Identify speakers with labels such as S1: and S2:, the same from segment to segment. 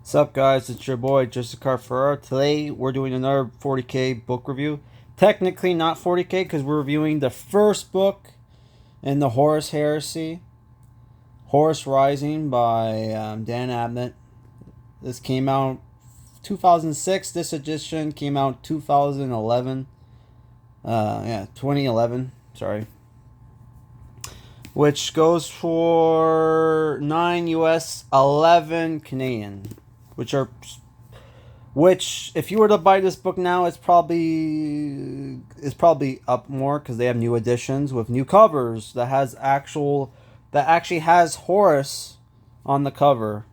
S1: What's up, guys? It's your boy Jessica Ferrer. Today we're doing another 40k book review. Technically not 40k because we're reviewing the first book in the Horus Heresy, Horus Rising by Dan Abnett. This came out 2006. This edition came out 2011. 2011. Sorry. Which goes for 9 US, 11 Canadian, which if you were to buy this book now, it's probably up more because they have new editions with new covers that actually has Horus on the cover,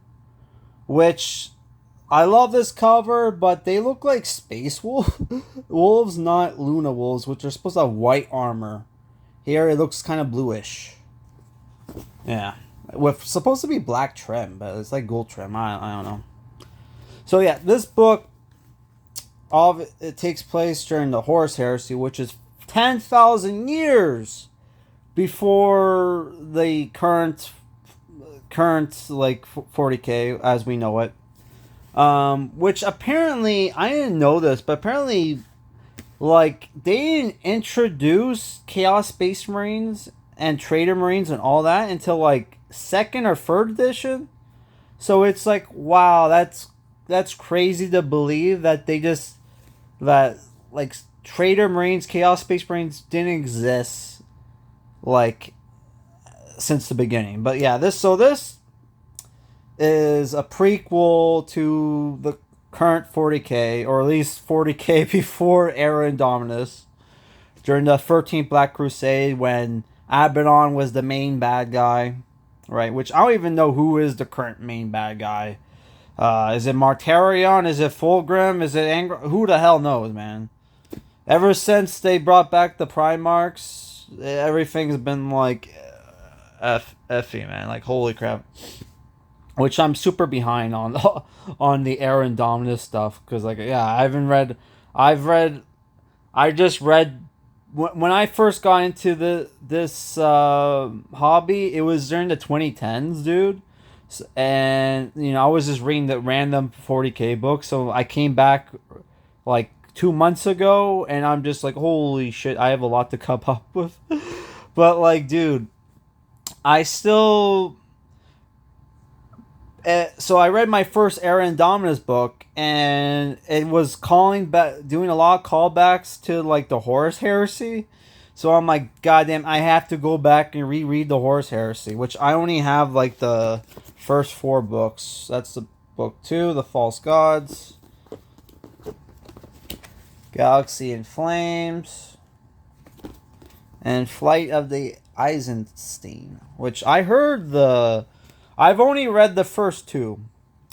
S1: which I love this cover, but they look like space wolves, not Luna wolves, which are supposed to have white armor. Here it looks kind of bluish. Yeah, with supposed to be black trim, but it's like gold trim. I don't know. So yeah, this book, it takes place during the Horus Heresy, which is 10,000 years before the current like 40k as we know it. Which apparently I didn't know this, but apparently like they didn't introduce Chaos Space Marines and Trader Marines and all that until like second or third edition. So it's like, wow, that's crazy to believe that that like Trader Marines, Chaos Space Marines didn't exist like since the beginning. But yeah, this is a prequel to the current 40k, or at least 40k before Era Indominus, during the 13th Black Crusade when Abaddon was the main bad guy, right? Which I don't even know who is the current main bad guy. Is it Martarion? Is it Fulgrim? Is it Angr? Who the hell knows, man? Ever since they brought back the Primarchs, everything's been like effy, man. Like, holy crap. Which I'm super behind on on the Era Indominus stuff, because like, yeah, I just read when I first got into this hobby. It was during the 2010s, dude. And I was just reading the random 40k books, so I came back like 2 months ago, and I'm just like, holy shit, I have a lot to come up with. But like, dude, I still. So I read my first Era Indominus book, and it was doing a lot of callbacks to like the Horus Heresy. So I'm like, goddamn, I have to go back and reread the Horus Heresy, which I only have like the first 4 books. That's the book 2, The False Gods, Galaxy in Flames, and Flight of the Eisenstein, which I've only read the first 2.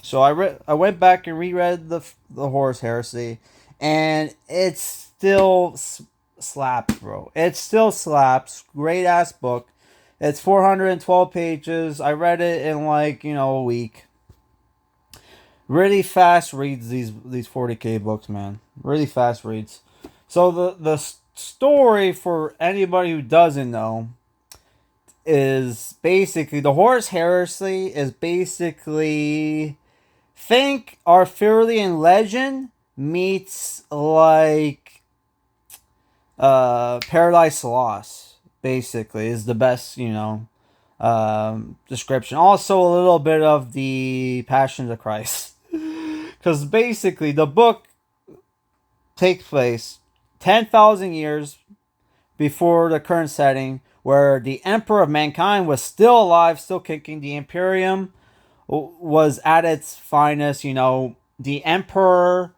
S1: So I went back and reread the Horus Heresy, and it still slaps, bro. It still slaps. Great ass book. It's 412 pages. I read it in like, a week. Really fast reads, these 40k books, man. Really fast reads. So the story, for anybody who doesn't know, is basically the Horus Heresy is basically think Arthurian legend meets like Paradise Lost. Basically, is the best description. Also, a little bit of the Passion of Christ, because basically the book takes place 10,000 years before the current setting, where the Emperor of Mankind was still alive, still kicking. The Imperium was at its finest. The Emperor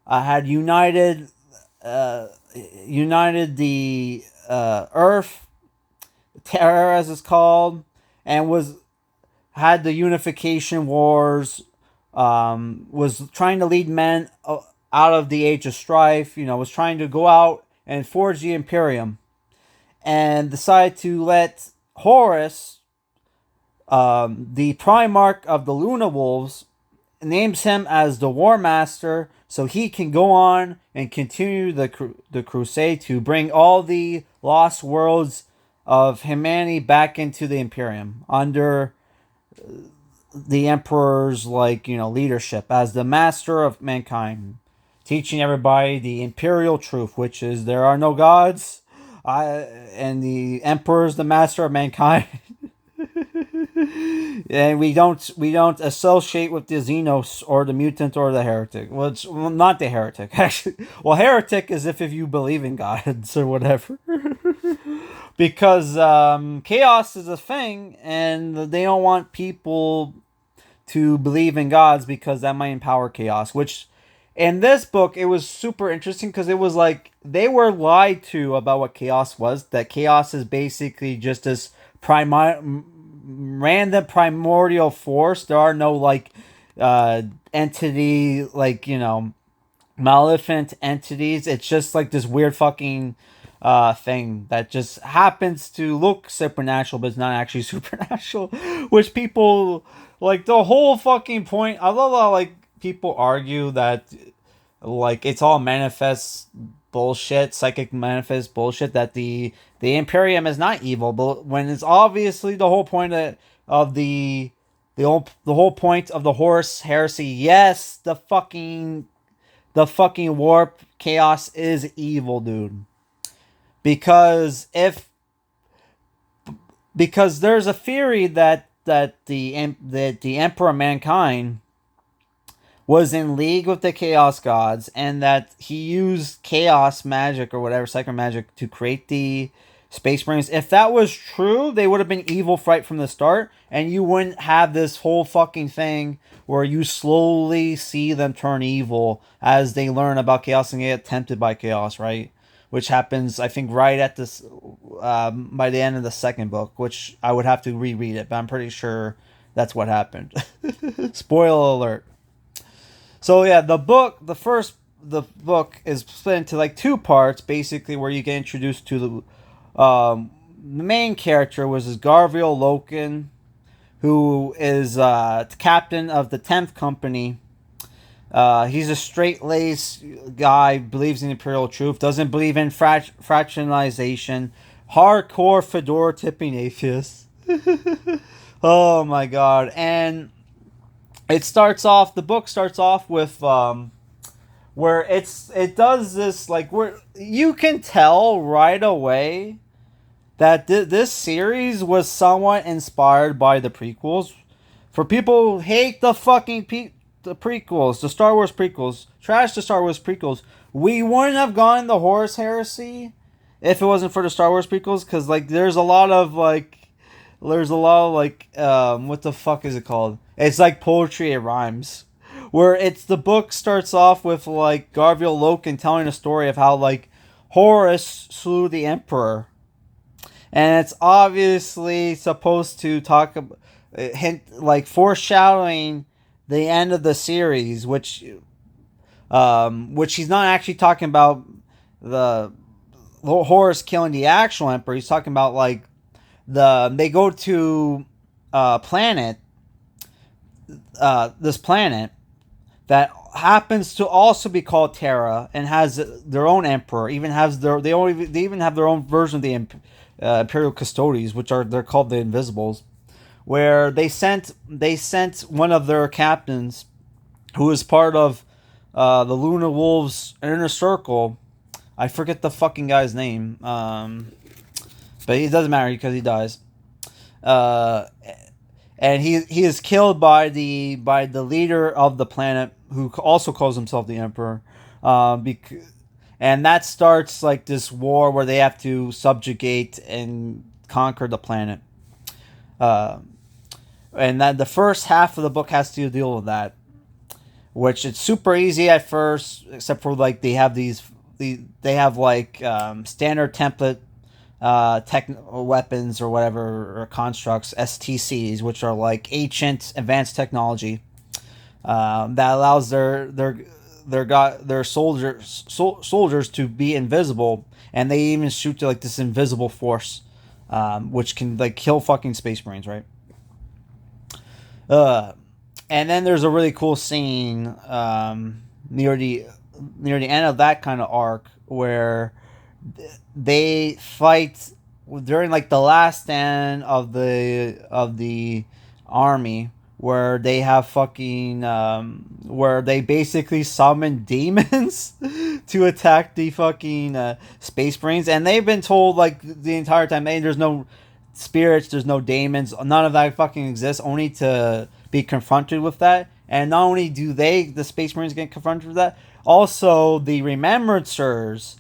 S1: had united the Earth, Terror as it's called, and had the Unification Wars. Was trying to lead men out of the Age of Strife. Was trying to go out and forge the Imperium, and decided to let Horus, the Primarch of the Luna Wolves, names him as the War Master, so he can go on and continue the crusade to bring all the lost worlds of humanity back into the Imperium under the Emperor's leadership as the master of mankind, teaching everybody the imperial truth, which is there are no gods, and the Emperor is the master of mankind. And we don't associate with the Xenos or the mutant or the heretic. Well, not the heretic actually. Well, heretic is if you believe in gods or whatever. Because chaos is a thing, and they don't want people to believe in gods because that might empower chaos. Which, in this book, it was super interesting because it was like they were lied to about what chaos was. That chaos is basically just this random primordial force. There are no entity maleficent entities. It's just like this weird fucking thing that just happens to look supernatural but it's not actually supernatural. Which people the whole fucking point. I love how people argue that it's all manifest bullshit, psychic manifest bullshit, that the Imperium is not evil, but when it's obviously the whole point of the whole point of the Horus Heresy. Yes, the fucking warp chaos is evil, dude. Because there's a theory that the Emperor of Mankind was in league with the Chaos Gods, and that he used chaos magic or whatever, psychic magic, to create the Space Marines. If that was true, they would have been evil right from the start, and you wouldn't have this whole fucking thing where you slowly see them turn evil as they learn about chaos and get tempted by chaos, right? Which happens, I think, right at this by the end of the second book, which I would have to reread it, but I'm pretty sure that's what happened. Spoiler alert. So yeah, the book is split into two parts, basically, where you get introduced to the main character, was this Garviel Loken, who is captain of the 10th Company. He's a straight-laced guy, believes in imperial truth, doesn't believe in fractionalization, hardcore fedora-tipping atheist. Oh my god. And the book starts off with where it does this where you can tell right away that this series was somewhat inspired by the prequels. For people who hate the fucking the prequels, the Star Wars prequels, trash the Star Wars prequels, we wouldn't have gone the Horus Heresy if it wasn't for the Star Wars prequels, because there's a lot of what the fuck is it called? It's like poetry, it rhymes. Where the book starts off with Garviel Loken telling a story of how Horus slew the Emperor. And it's obviously supposed to talk about, foreshadowing the end of the series, which he's not actually talking about the Horus killing the actual Emperor. He's talking about they go to planet, this planet that happens to also be called Terra and has their own emperor. They even have their own version of the Imperial Custodes, they're called the Invisibles, where they sent one of their captains, who is part of the Lunar Wolves Inner Circle. I forget the fucking guy's name, but it doesn't matter because he dies. And he is killed by the leader of the planet, who also calls himself the Emperor. And that starts this war where they have to subjugate and conquer the planet. And that the first half of the book has to deal with that, which it's super easy at first, except for they have standard template weapons or whatever, or constructs, STCs, which are ancient advanced technology that allows their soldiers to be invisible, and they even shoot to this invisible force, which can kill fucking Space Marines, right? And then there's a really cool scene near the end of that kind of arc where they fight during the last stand of the army, where they have fucking where they basically summon demons to attack the fucking space marines, and they've been told like the entire time, hey, there's no spirits, there's no demons, none of that fucking exists, only to be confronted with that. And not only do the space marines get confronted with that, also the remembrancers,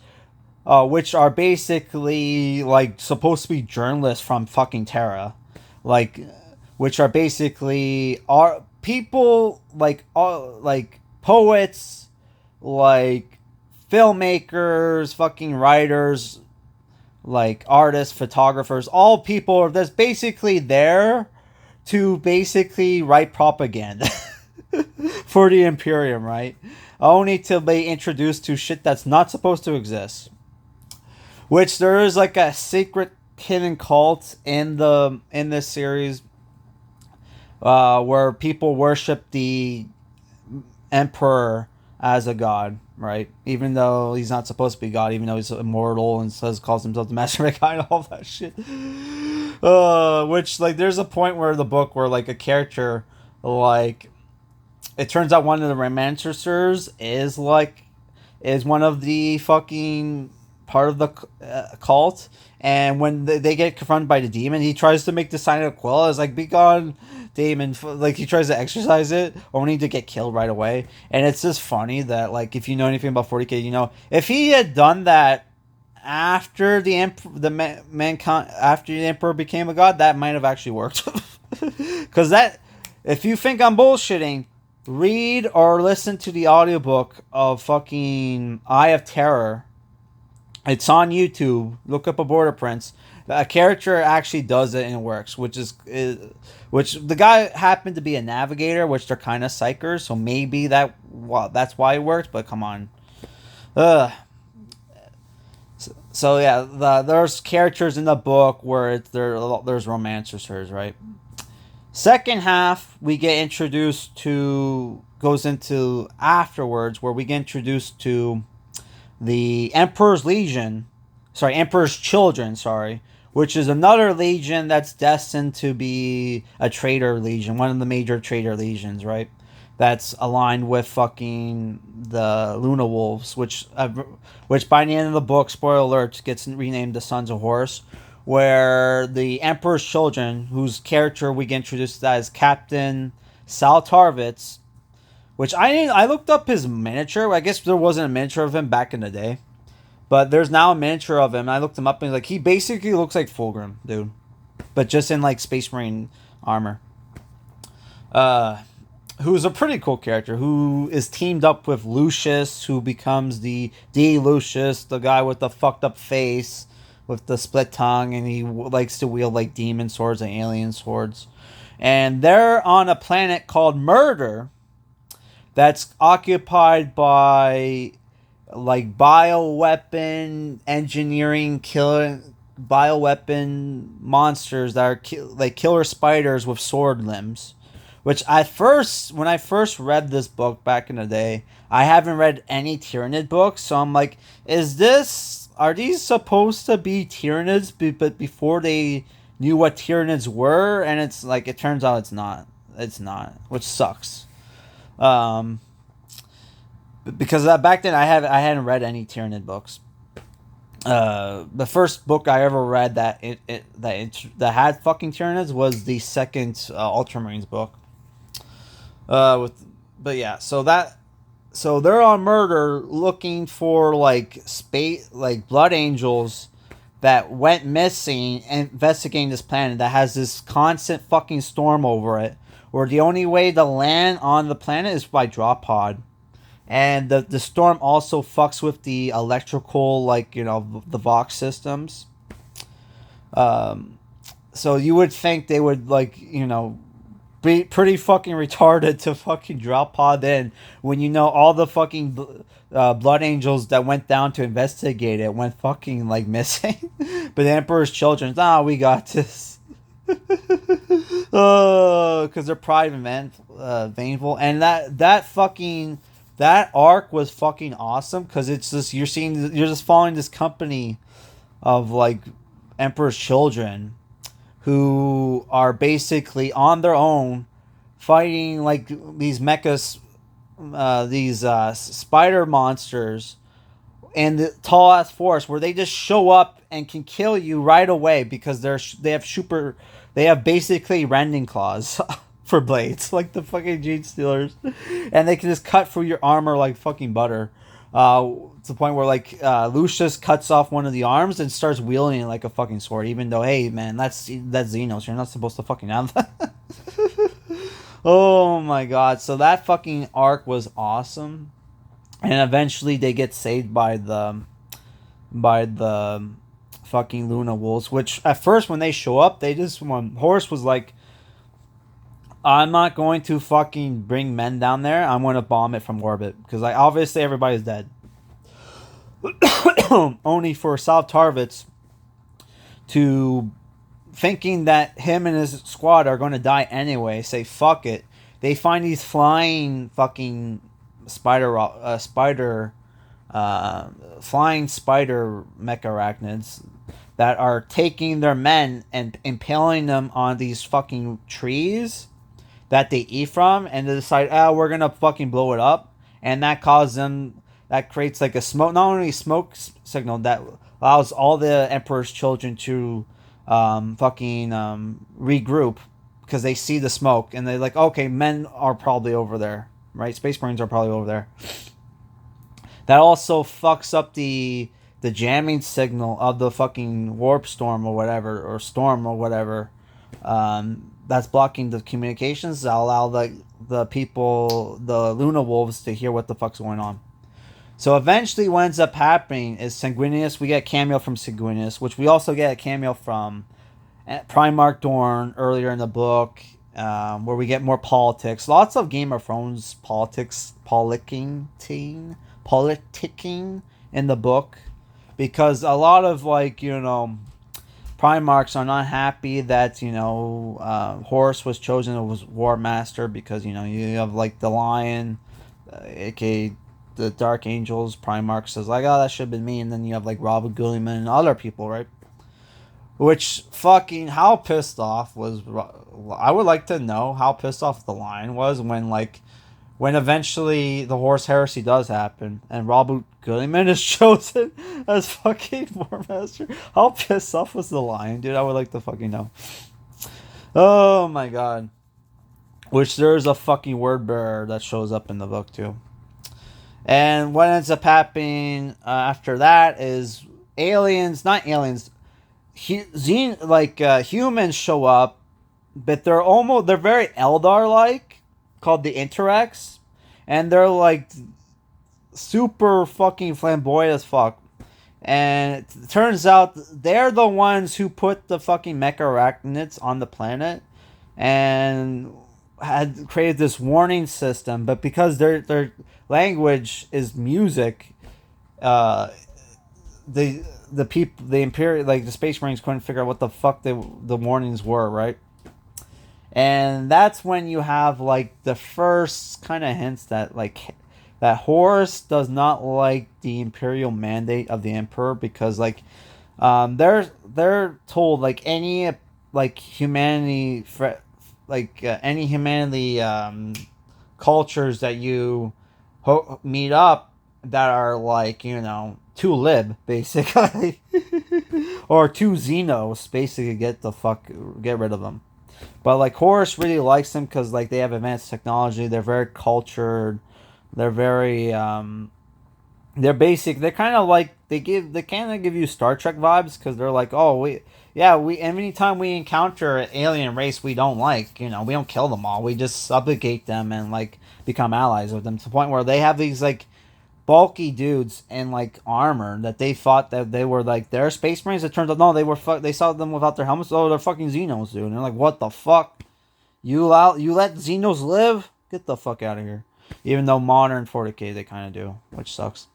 S1: which are basically like supposed to be journalists from fucking Terra, like, which are basically are people like poets, like filmmakers, fucking writers, like artists, photographers, all people that's basically there to basically write propaganda for the Imperium, right? Only to be introduced to shit that's not supposed to exist. Which there is like a secret hidden cult in this series, where people worship the Emperor as a god, right? Even though he's not supposed to be god, even though he's immortal and calls himself the Master of God and all that shit. Which, like, there's a point where the book where like a character, like, it turns out one of the romancers is one of the fucking part of the cult, and when they get confronted by the demon, he tries to make the sign of the quill. It's like, be gone, demon. Like, he tries to exercise it only to get killed right away. And it's just funny that, like, if you know anything about 40K, you know, if he had done that after the emperor became a god, that might have actually worked. Because that, if you think I'm bullshitting, read or listen to the audiobook of fucking Eye of Terror. It's on YouTube. Look up A Border Prince. A character actually does it and it works, which the guy happened to be a navigator, which they're kind of psychers, so maybe that's why it works. But come on, So yeah, there's characters in the book where there's romancers, right? Second half, we get introduced to goes into afterwards, where we get introduced to the Emperor's Children, which is another legion that's destined to be a traitor legion, one of the major traitor legions, right? That's aligned with fucking the Luna Wolves, which by the end of the book, spoiler alert, gets renamed the Sons of Horus, where the Emperor's Children, whose character we get introduced as Captain Sal Tarvitz, which I looked up his miniature. I guess there wasn't a miniature of him back in the day, but there's now a miniature of him. I looked him up and like he basically looks like Fulgrim, dude, but just in like Space Marine armor. Who's a pretty cool character, who is teamed up with Lucius, who becomes the D. Lucius, the guy with the fucked up face, with the split tongue, and he likes to wield like demon swords and alien swords. And they're on a planet called Murder, that's occupied by like bioweapon engineering, bioweapon monsters that are like killer spiders with sword limbs. Which when I first read this book back in the day, I haven't read any Tyranid books, so I'm like, are these supposed to be Tyranids, but before they knew what Tyranids were? And it's like, it turns out it's not, which sucks. Because back then I hadn't read any Tyranid books. The first book I ever read that had fucking Tyranids was the second Ultramarines book. So they're on Murder looking for like blood angels that went missing, and investigating this planet that has this constant fucking storm over it, where the only way to land on the planet is by drop pod. And the storm also fucks with the electrical, like, you know, the Vox systems. So you would think they would, like, you know, be pretty fucking retarded to fucking drop pod in when you know all the fucking blood angels that went down to investigate it went fucking like missing. But the Emperor's Children, we got this. Because they're pride and vainful, and that arc was fucking awesome, because it's just you're just following this company of like Emperor's Children, who are basically on their own fighting like these mechas, these spider monsters and the tall ass forest where they just show up and can kill you right away because they have basically rending claws for blades like the fucking Gene Stealers, and they can just cut through your armor like fucking butter. To the point where like Lucius cuts off one of the arms and starts wielding it like a fucking sword, even though hey man, that's Xenos. You're not supposed to fucking have that. Oh my god! So that fucking arc was awesome. And eventually they get saved by the fucking Luna Wolves, which at first when they show up, when Horus was like, I'm not going to fucking bring men down there, I'm going to bomb it from orbit. Because like obviously everybody's dead. Only for Sal Tarvitz to thinking that him and his squad are going to die anyway, say fuck it. They find these flying fucking flying spider mecha arachnids that are taking their men and impaling them on these fucking trees that they eat from, and they decide, we're gonna fucking blow it up, and that creates like a smoke, not only smoke signal that allows all the Emperor's children to regroup because they see the smoke and they're like, okay, men are probably over there. Right, Space Marines are probably over there. That also fucks up the jamming signal of the fucking warp storm or whatever, or storm or whatever. That's blocking the communications that allow the people, the Luna Wolves, to hear what the fuck's going on. So eventually, what ends up happening is Sanguinius. We get a cameo from Sanguinius, which we also get a cameo from Primarch Dorn earlier in the book. Where we get more politics. Lots of Game of Thrones politicking in the book. Because a lot of, Primarchs are not happy that, Horus was chosen as War Master. Because, you have, the Lion, a.k.a. the Dark Angels. Primarch says, that should have been me. And then you have, Robert Gulliman and other people, right? Which how pissed off was... I would like to know how pissed off the Lion was when eventually the Horus Heresy does happen and Robert Gulliman is chosen as fucking War Master. How pissed off was the Lion, dude? I would like to fucking know. Oh my god. Which there's a fucking word bearer that shows up in the book too. And what ends up happening after that is humans show up, but they're very Eldar-like, called the Interrex, and they're super fucking flamboyant as fuck. And it turns out they're the ones who put the fucking mecha arachnids on the planet and had created this warning system, but because their language is music, the people, the Imperial, the Space Marines couldn't figure out what the fuck the warnings were, right? And that's when you have the first kind of hints that that Horus does not like the Imperial mandate of the Emperor, because they're told any humanity any humanity cultures that you meet up that are too lib, basically, or too Xenos, basically, get rid of them. But Horus really likes them because they have advanced technology. They're very cultured. They're very they're basic. They're kind of they kind of give you Star Trek vibes, because they're anytime we encounter an alien race we don't like, we don't kill them all. We just subjugate them and become allies with them, to the point where they have these bulky dudes in armor that they thought that they were their Space Marines. It turns out no, they saw them without their helmets. Oh, they're fucking Xenos, dude. And they're what the fuck? You let Xenos live? Get the fuck out of here. Even though modern 40k they kind of do, which sucks.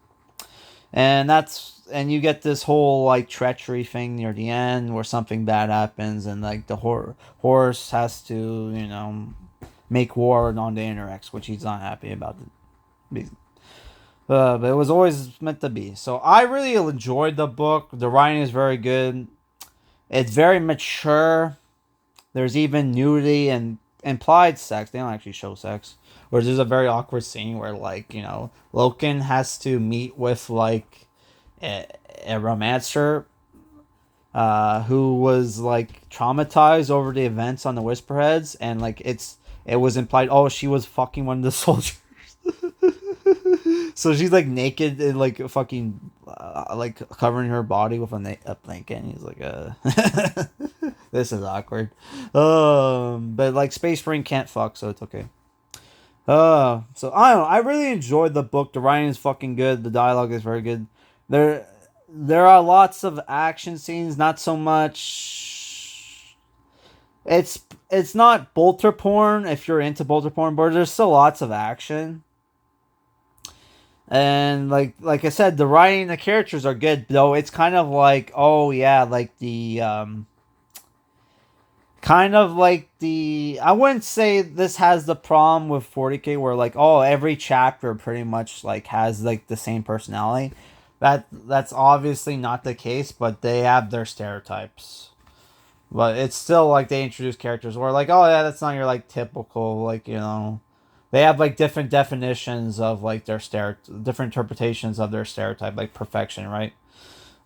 S1: And you get this whole treachery thing near the end where something bad happens, and the Horus has to make war on the Interrex, which he's not happy about. But it was always meant to be. So I really enjoyed the book. The writing is very good. It's very mature. There's even nudity and implied sex. They don't actually show sex. Where there's a very awkward scene where, like, you know, Loken has to meet with, like, a romancer who was, like, traumatized over the events on the Whisperheads, and, like, it was implied, oh, she was fucking one of the soldiers. So she's, like, naked and, like, fucking like covering her body with a blanket, and he's like, this is awkward. But, like, Space Marine can't fuck, so it's okay. So I don't know. I really enjoyed the book. The writing is fucking good. The dialogue is very good. There are lots of action scenes. Not so much. It's not bolter porn if you're into bolter porn, but there's still lots of action. And like I said, the writing, the characters are good, though. It's kind of like, oh yeah, like the kind of like the, I wouldn't say this has the problem with 40K where, like, oh, every chapter pretty much, like, has, like, the same personality. That's obviously not the case, but they have their stereotypes. But it's still like they introduce characters where, like, oh yeah, that's not your, like, typical, like, you know, they have, like, different definitions of, like, their different interpretations of their stereotype, like perfection, right?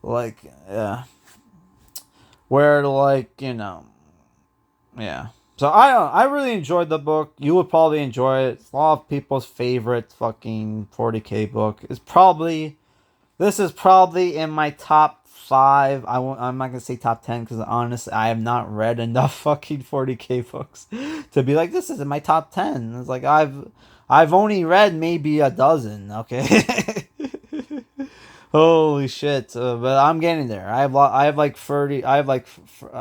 S1: Like, yeah, where, like, you know, yeah. So I really enjoyed the book. You would probably enjoy it. It's a lot of people's favorite fucking 40K book. This is probably in my top 5. I'm not gonna say top 10 because honestly, I have not read enough fucking 40K books to be like, this is in my top 10. It's like I've only read maybe a dozen. Okay. Holy shit! But I'm getting there. I have like 30. I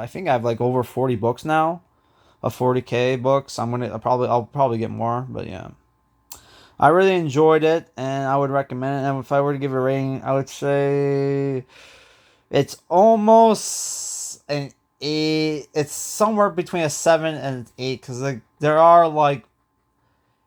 S1: think I have like over 40 books now, of 40K books. I'll probably get more, but yeah. I really enjoyed it, and I would recommend it. And if I were to give it a rating, I would say it's almost an 8. It's somewhere between a 7 and an 8, because, like, there are, like,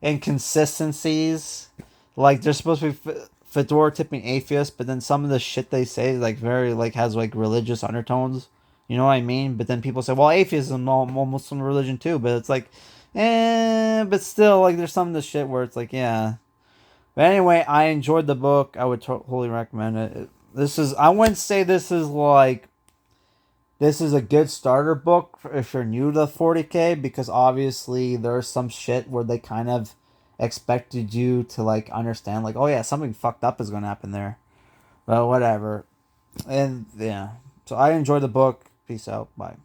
S1: inconsistencies. Like, they're supposed to be fedora tipping atheists, but then some of the shit they say, like, very, like, has, like, religious undertones. You know what I mean? But then people say, well, atheism is almost some religion too. But it's like, but still, like, there's some of the shit where it's like, yeah. But anyway, I enjoyed the book. I would totally recommend it. I wouldn't say this is a good starter book if you're new to 40K, because obviously there's some shit where they kind of expected you to, like, understand, like, oh yeah, something fucked up is going to happen there. But whatever. And yeah. So I enjoyed the book. Peace out. Bye.